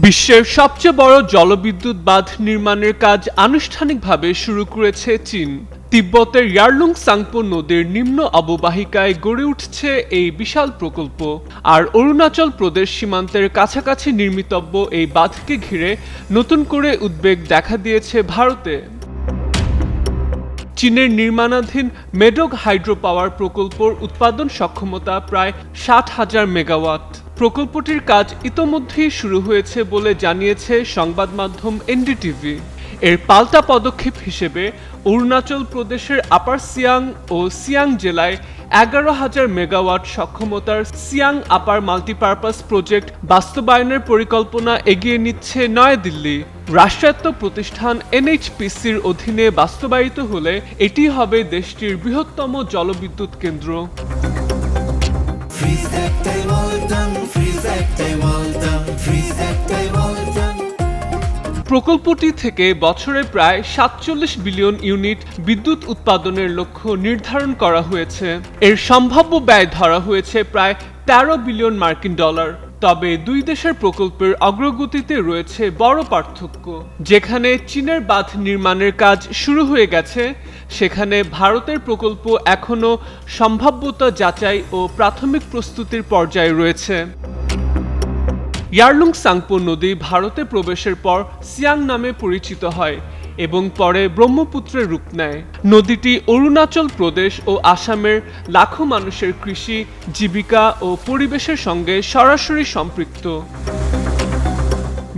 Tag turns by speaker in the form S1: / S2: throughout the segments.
S1: বিশ্বের সবচেয়ে বড় জলবিদ্যুৎ বাঁধ নির্মাণের কাজ আনুষ্ঠানিকভাবে শুরু করেছে চীন। তিব্বতের ইয়ারলুং সাংপো নদীর নিম্ন অববাহিকায় গড়ে উঠছে এই বিশাল প্রকল্প। আর অরুণাচল প্রদেশ সীমান্তের কাছাকাছি নির্মিতব্য এই বাঁধকে ঘিরে নতুন করে উদ্বেগ দেখা দিয়েছে ভারতে। চীনের নির্মাণাধীন মেডক হাইড্রো পাওয়ার প্রকল্পর উৎপাদন সক্ষমতা প্রায় ৬০,০০০ মেগাওয়াট। প্রকল্পটির কাজ ইতোমধ্যেই শুরু হয়েছে বলে জানিয়েছে সংবাদ মাধ্যম এনডিটিভি। এর পাল্টা পদক্ষেপ হিসেবে অরুণাচল প্রদেশের আপার সিয়াং ও সিয়াং জেলায় ১১,০০০ মেগাওয়াট সক্ষমতার সিয়াং আপার মাল্টিপারপাস প্রজেক্ট বাস্তবায়নের পরিকল্পনা এগিয়ে নিচ্ছে নয়াদিল্লি। রাষ্ট্রায়ত্ত প্রতিষ্ঠান এনএইচপিসির অধীনে বাস্তবায়িত হলে এটি হবে দেশটির বৃহত্তম জলবিদ্যুৎ কেন্দ্র। প্রকল্পটি থেকে বছরে প্রায় ৪৭ বিলিয়ন ইউনিট বিদ্যুৎ উৎপাদনের লক্ষ্য নির্ধারণ করা হয়েছে। এর সম্ভাব্য ব্যয় ধরা হয়েছে প্রায় ১৩ বিলিয়ন মার্কিন ডলার। তবে দুই দেশের প্রকল্পের অগ্রগতিতে রয়েছে বড় পার্থক্য। যেখানে চীনের বাঁধ নির্মাণের কাজ শুরু হয়ে গেছে, সেখানে ভারতের প্রকল্প এখনও সম্ভাব্যতা যাচাই ও প্রাথমিক প্রস্তুতির পর্যায়ে রয়েছে। ইয়ারলুং সাংপো নদী ভারতে প্রবেশের পর সিয়াং নামে পরিচিত হয় এবং পরে ব্রহ্মপুত্রের রূপ নেয়। নদীটি অরুণাচল প্রদেশ ও আসামের লাখো মানুষের কৃষি, জীবিকা ও পরিবেশের সঙ্গে সরাসরি সম্পৃক্ত।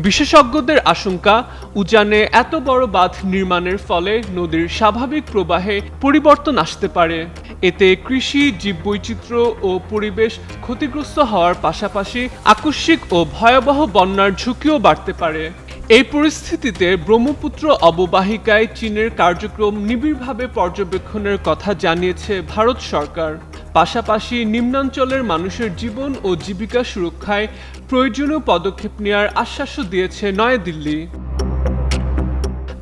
S1: বিশেষজ্ঞদের আশঙ্কা, উজানে এত বড় বাঁধ নির্মাণের ফলে নদীর স্বাভাবিক প্রবাহে পরিবর্তন আসতে পারে। এতে কৃষি, জীববৈচিত্র্য ও পরিবেশ ক্ষতিগ্রস্ত হওয়ার পাশাপাশি আকস্মিক ও ভয়াবহ বন্যার ঝুঁকিও বাড়তে পারে। এই পরিস্থিতিতে ব্রহ্মপুত্র অববাহিকায় চীনের কার্যক্রম নিবিড়ভাবে পর্যবেক্ষণের কথা জানিয়েছে ভারত সরকার। পাশাপাশি নিম্নাঞ্চলের মানুষের জীবন ও জীবিকা সুরক্ষায় প্রয়োজনীয় পদক্ষেপ নেওয়ার আশ্বাসও দিয়েছে নয়াদিল্লি।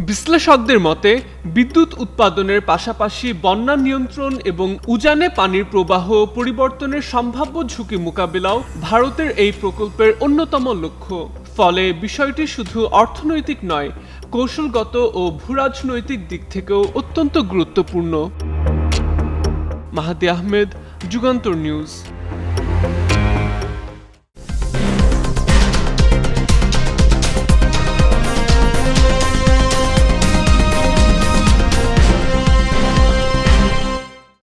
S1: বিশ্লেষকদের মতে, বিদ্যুৎ উৎপাদনের পাশাপাশি বন্যা নিয়ন্ত্রণ এবং উজানে পানির প্রবাহ পরিবর্তনের সম্ভাব্য ঝুঁকি মোকাবিলাও ভারতের এই প্রকল্পের অন্যতম লক্ষ্য। ফলে বিষয়টি শুধু অর্থনৈতিক নয়, কৌশলগত ও ভূরাজনৈতিক দিক থেকেও অত্যন্ত গুরুত্বপূর্ণ। মাহাদি আহমেদ, যুগান্তর নিউজ।